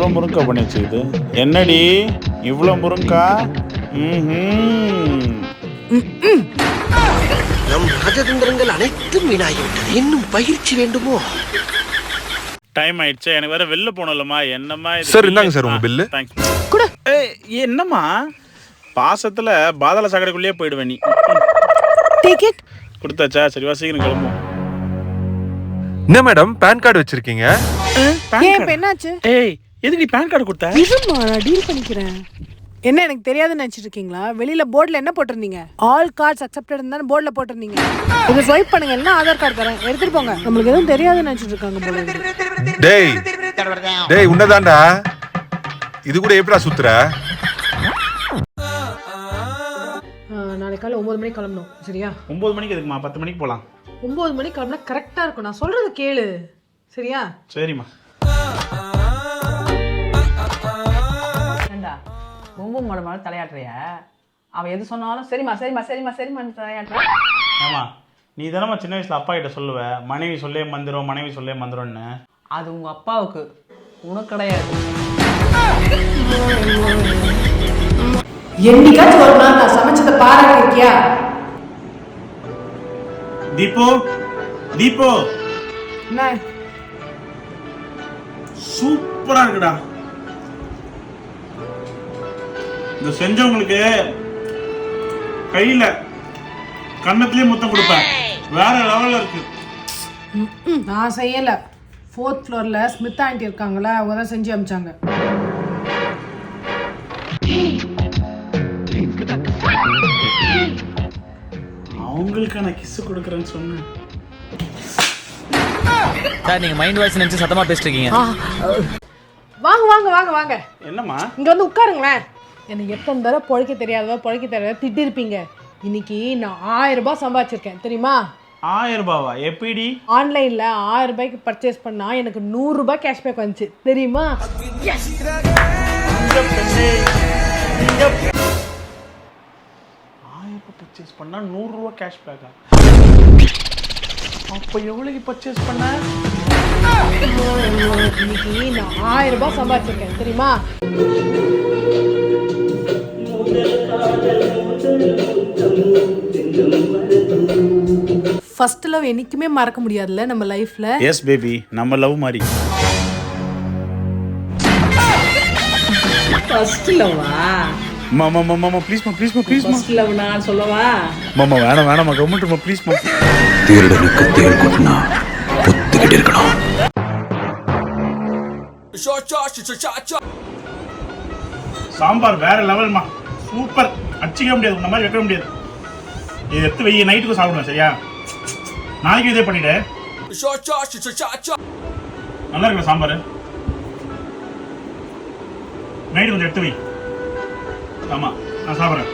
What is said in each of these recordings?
இவ்வளோ முருங்கா பண்ணி வச்சுக்குது. என்னடி இவ்வளோ முருங்கா? நம் ராஜதந்திரங்கள் அனைத்தும் வீணாகிவிட்டது. இன்னும் பயிற்சி வேண்டுமோ? டைம் ஆயிடுச்சு. எனக்கு வேற வெளில போனலமா. என்னம்மா இது? சார் இந்தாங்க சார் உங்க பில்லு. தேங்க்ஸ். கூட என்னம்மா பாசத்துல பாதாள சாக்கடைக்குள்ளேயே போயிடுவேன் நீ. டிக்கெட் கொடுத்தாச்சா? சரி வா சீக்கிரம் கிளம்பும். என்ன மேடம் பேன் கார்டு வச்சிருக்கீங்க? ஏன் என்னாச்சு? ஏய் எதுக்கு நீ பேன் கார்டு கொடுத்த? இதுமா நான் டீல் பண்ணிக்கிறேன். என்ன எனக்கு தெரியாதுன்னு நினைச்சிட்டு இருக்கீங்களா? வெளியில போர்டுல என்ன போட்டிருந்தீங்க? ஆல் கார்ட்ஸ் அக்செப்டட் தான் போர்டுல போட்டிருந்தீங்க. இதை ஸ்வைப் பண்ணுங்க, இல்லைன்னா ஆதார் கார்டு தரேன், எடுத்துட்டு போங்க. நம்மளுக்கு எதுவும் தெரியாதுன்னு நினைச்சிட்டு இருக்காங்க போல இருக்கு. டேய் உன்னதான்டா. இது கூட எப்படா சுத்துற? நாளைக்கு காலை 9 மணிக்கு கிளம்பணும், சரியா? 9 மணிக்கு எதுக்குமா? 10 மணிக்கு போகலாம். 9 மணிக்கு கிளம்பினா கரெக்டா இருக்கும். நான் சொல்றது கேளு, சரியா? சரிம்மா. ஏண்டா கும்பம் மட மாதிரி தலையாட்டுறிய? அவன் எது சொன்னாலும் சரிம்மா சரிம்மா சரிம்மா சரிம்மான்னு தலையாட்டுற. ஆமா, நீ தானம்மா சின்ன வயசுல அப்பா கிட்ட சொல்லுவ, மனைவி சொல்லே மந்திரம், மனைவி சொல்லே மந்திரம்னு. அது உங்க அப்பாவுக்கு, உனக்கு கிடையாது. என்னைக்காச்சும் ஒரு நாள் நான் சமைச்சதை பாராட்டிருக்கியா? தீபோ என்ன சூப்பரா இருக்குடா. இந்த செஞ்சவங்களுக்கு கையில கண்ணத்திலேயே முத்தம் கொடுப்பேன். வேற லெவல்ல இருக்கு. நான் செய்யல. 4th ஃப்ளோர்ல ஸ்மித் ஆண்டி இருக்காங்களா, அவங்க தான் செஞ்சு அமிச்சாங்க. அவங்களுக்கு நான் கிஸ் கொடுக்கறேன்னு சொன்னேன். சார் நீங்க மைண்ட் வாய்ஸ் நினைச்சு சத்தமா பேசிட்டு இருக்கீங்க. வாங்க வாங்க வாங்க வாங்க. என்னம்மா? இங்க வந்து உட்காருங்களேன். எனக்கு எத்தனை தடவை பொழைக்க தெரியாத திட்டிருப்பீங்க. இன்னைக்கு நான் 1000 ரூபாய் சம்பாதிச்சிருக்கேன், தெரியுமா? 1000 ரூபாவா? எப்படி? ஆன்லைன்ல 1000 ரூபாய்க்கு பர்ச்சேஸ் பண்ணா எனக்கு 100 ரூபாய் கேஷ்பேக் வந்துச்சு, தெரியுமா? 1000 பர்ச்சேஸ் பண்ணா 100 ரூபா கேஷ்பேக்கா? அப்ப எவ்வளவு பர்ச்சேஸ் பண்ண? இன்னைக்கு நான் 1000 ரூபாய் சம்பாதிச்சிருக்கேன், தெரியுமா? ஃபர்ஸ்ட் லவ் என்னைக்குமே மறக்க முடியாதுல்ல நம்ம லைஃப்ல. எஸ் பேபி, நம்ம லவ் மாதிரி. ஃபர்ஸ்ட் லவ்வா? மாமா மாமா ப்ளீஸ் மா ப்ளீஸ் மா ப்ளீஸ் மா. ஃபர்ஸ்ட் லவ் நான் சொல்லவா? மாமா வேணாம் வேணாம் கவர்மெண்ட் மா ப்ளீஸ் மா. தேர்தலுக்கு தேர் கொட்டினா ஒத்துக்கிட்டு இருக்கணும். சாம்பார் வேற லெவல்மா, சூப்பர். அடிச்சிக்க முடியாது, இந்த மாதிரி வைக்க முடியாது. இது எடுத்து வெய்ய, நைட்டுக்கு சாப்பிடுவேன், சரியா? நாளைக்கு இதே பண்ணிட்டு. நல்லா இருக்குல்ல சாம்பார்? நைட்டு கொஞ்சம் எடுத்து வை. ஆமா நான் சாப்பிட்றேன்,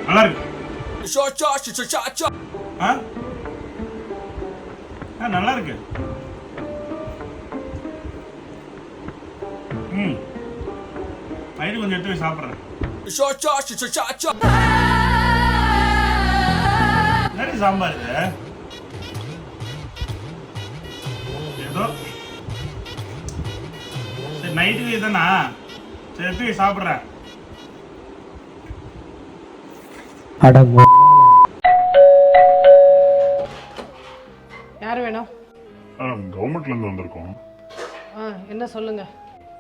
நல்லா இருக்கு. நல்லா இருக்கு. நைட்டு கொஞ்சம் எடுத்து போய் சாப்பிட்றேன். என்னடி சாம்பார் இது? ஏதோ சரி நைட்டுக்கு இதுதானா? சரி எடுத்து போய் சாப்பிட்றேன். யார் வேணும்? கவர்மெண்ட்ல இருந்து வந்திருக்கோம். என்ன சொல்லுங்க.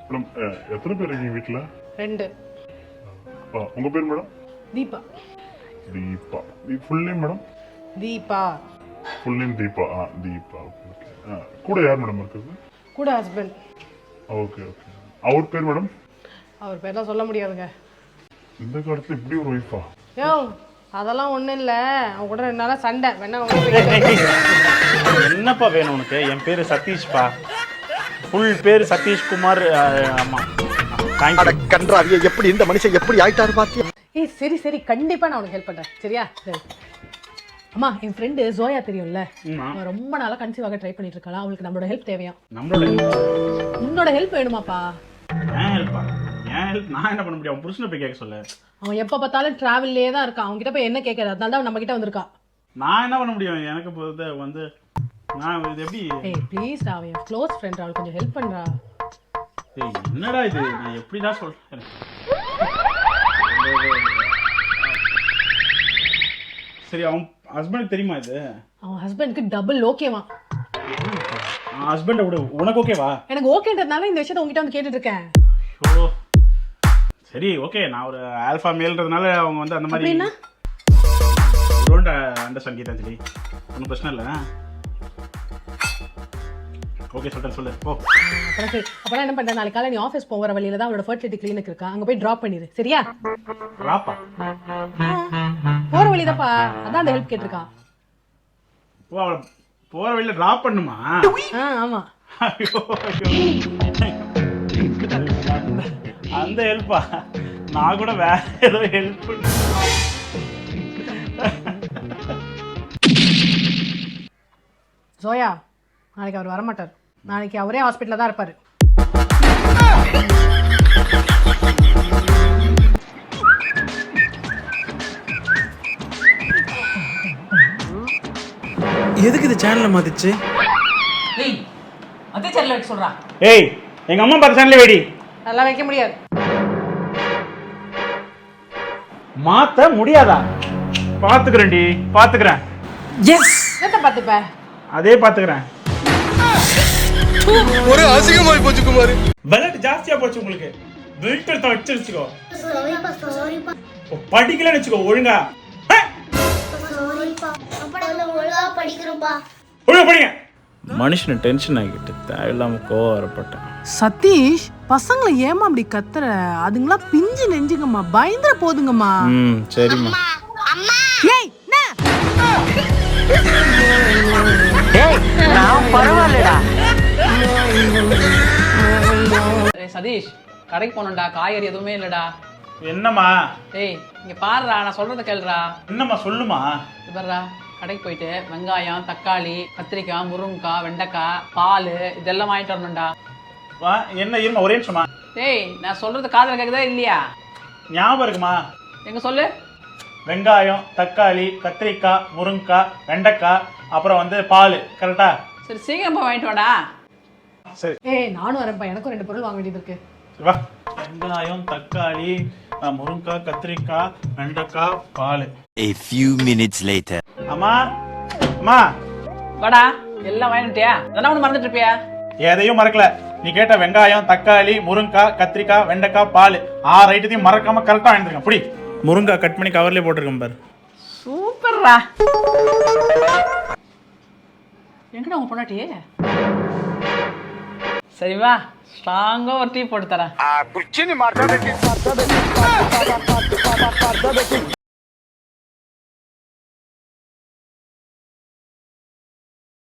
மேடம் எத்தனை பேர் இருக்கீங்க வீட்டில்? 2. உங்க பேர் madam? Deepa. Deepa. Full name madam? Deepa. Full name Deepa. Deepa. Okay. கூட யார் மேடம் இருக்குது? கூட ஹஸ்பண்ட். Okay okay. அவர் பேர் மேடம்? அவர் பேர்லாம் சொல்ல முடியாதுங்க. இந்த காலத்துல இப்படி ஒரு ஒய்ஃபா? யோ அதெல்லாம் ஒன்றும் இல்லை. அவங்க கூட 2 நாளாக சண்டை. வேணா என்னப்பா வேணும் உனக்கு? என் பேர் சதீஷ்பா. ஃபுல் பேர் சதீஷ்குமார். ஆமாம். கன்றாவிய எப்படி இந்த மனுஷன் எப்படி ஆயிட்டாரு பாத்தியா? சரி சரி, கண்டிப்பாக நான் உனக்கு ஹெல்ப் பண்ணுறேன், சரியா? சரி. அம்மா, என் ஃப்ரெண்டு ஜோயா தெரியும்ல, அவன் ரொம்ப நாளாக கன்சீவ் ஆக ட்ரை பண்ணிட்டு இருக்காளா. அவளுக்கு நம்மளோட ஹெல்ப் தேவையா? உன்னோட ஹெல்ப் வேணுமாப்பா? ஏன் ஹெல்ப்பா? ஏன் ஹெல்ப்? நான் என்ன பண்ண முடியும்? அவன் புருஷனை போய் கேட்க சொல்ல. அவன் எப்போ பார்த்தாலும் டிராவல்லே தான் இருக்கான். அவங்க கிட்ட போய் என்ன கேட்கறது? அதனால தான் நம்ம கிட்ட வந்திருக்கான். நான் என்ன பண்ண முடியும்? எனக்கு வந்து நான் இது எப்படி? ப்ளீஸ், அவன் என் க்ளோஸ் ஃப்ரெண்ட், அவளுக்கு கொஞ்சம் ஹெல்ப் பண்ணுறா. ஏய், என்னடா இது நான் எப்படிதான் சொல்றேன். சரி அவன் ஹஸ்பண்டுக்கு தெரியுமா இது? அவன் ஹஸ்பண்டுக்கு டபுள் ஓகேவா? ஹஸ்பண்டை விட உனக்கு ஓகேவா? எனக்கு ஓகேன்றதுனால இந்த விஷயத்தை உங்ககிட்ட வந்து கேட்டுட்டு இருக்கேன். ஓ சரி ஓகே, நான் ஒரு ஆல்ஃபா மேல்ன்றதுனால அவங்க வந்து அந்த மாதிரி அப்படின்னா டோன்ட் அண்டர்ஸ்டாண்ட் கீதாஞ்சலி, ஒன்றும் பிரச்சனை இல்லை. ஓகே சொல்கிறேன், சொல்லு போ. அப்புறம் சரி, அப்புறம் என்ன பண்ணுறேன், நாளைக்கு காலை நீ ஆஃபீஸ் போகிற வழியில தான் அவளோட ஃபர்டிலிட்டி கிளினிக் இருக்கா, அங்கே போய் ட்ராப் பண்ணிடு சரியா? ராப்பா போகிற வழிதாப்பா, அதான் அந்த ஹெல்ப் கேட்டிருக்கா. ஓ அவளை போகிற வழியில் ட்ராப் பண்ணுமா? ஆமாம். ஐயோ அந்த ஹெல்ப்பா, நான் கூட வேற ஏதோ ஹெல்ப். ஜோயா, நாளைக்கு அவர் வரமாட்டார். நாளைக்கு அவரே ஹாஸ்பிட்டலில் தான் இருப்பார். எதுக்கு இது சேனலை மாத்திச்சு? டேய் அதே சேனல்ல வைக்க சொல்றா. ஏய் எங்கள் அம்மா பார்த்த சேனலே வேடி. அதெல்லாம் வைக்க முடியாது. மாற்ற முடியாதா? பார்த்துக்கிறேன்டி, பார்த்துக்கிறேன். எஸ், என்னத்தை பார்த்துப்ப? அதே பார்த்துக்கிறேன். ஒரு அசிங்கமாய் போச்சு குமார். பலட் ஜாஸ்தியா போச்சு உங்களுக்கு. பெல்ட் எடுத்து வச்சு வச்சுக்கோ. படிக்கலன்னு வச்சுக்கோ ஒழுங்கா. ஒழுங்கா படிங்க. மனுஷனை டென்ஷன் ஆகிட்டு தேவையில்லாம கோவம் வரப்பட்டேன். சதீஷ், பசங்களை ஏமா அப்படி கத்துற? அதுங்களா பிஞ்சு நெஞ்சுங்கம்மா, பயந்துற போதுங்கம்மா. சரிம்மா. ஏய் சதீஷ் கடைக்கு போனோம்டா, காய்கறி எதுவுமே இல்லடா. என்னம்மா? டேய் இங்க பாருடா, நான் சொல்றத கேளுடா. என்னம்மா சொல்லுமா? இது பாருடா, கடைக்கு போயிட்டு வெங்காயம், தக்காளி, கத்திரிக்காய், முருங்கைக்காய், வெண்டைக்காய், பால் இதெல்லாம் வாங்கிட்டு வரணும்டா. வா என்ன இருமா ஒரே நிமிஷமா. டேய் நான் சொல்றது காதுல கேக்குதா இல்லையா? ஞாபகம் இருக்குமா? எங்க சொல்லு. வெங்காயம், தக்காளி, கத்திரிக்காய், முருங்கைக்காய், வெண்டைக்காய், அப்புறம் வந்து பால். கரெக்டா? சரி சீக்கிரம் போய் வாங்கிட்டு வாடா. சரி ஏய் நானும் வரேன்ப்பா, எனக்கும் 2 பொருள் வாங்க வேண்டியது இருக்கு. வா. வெங்காயம், தக்காளி, முருங்கைக்காய், கத்திரிக்காய், வெண்டைக்காய், பால். A few minutes later. அம்மா அம்மா வாடா, எல்லாம் வாங்கிட்டியா? அதெல்லாம் ஒன்று மறந்துட்டு இருப்பியா? எதையும் மறக்கல. நீ கேட்ட வெங்காயம், தக்காளி, முருங்கைக்காய், கத்திரிக்காய், வெண்டைக்காய், பால் 6 ஐட்டத்தையும் மறக்காம கரெக்டாக வாங்கிருக்கேன். புடி. முருங்கைக்காய் கட் பண்ணி கவர்லேயே போட்டிருக்கேன் பாரு. சூப்பர்ரா. எங்கடா உங்க பொண்டாட்டி? சரி வா, ஸ்ட்ராங்கா ஒரு டீ போட்டு தரேன்.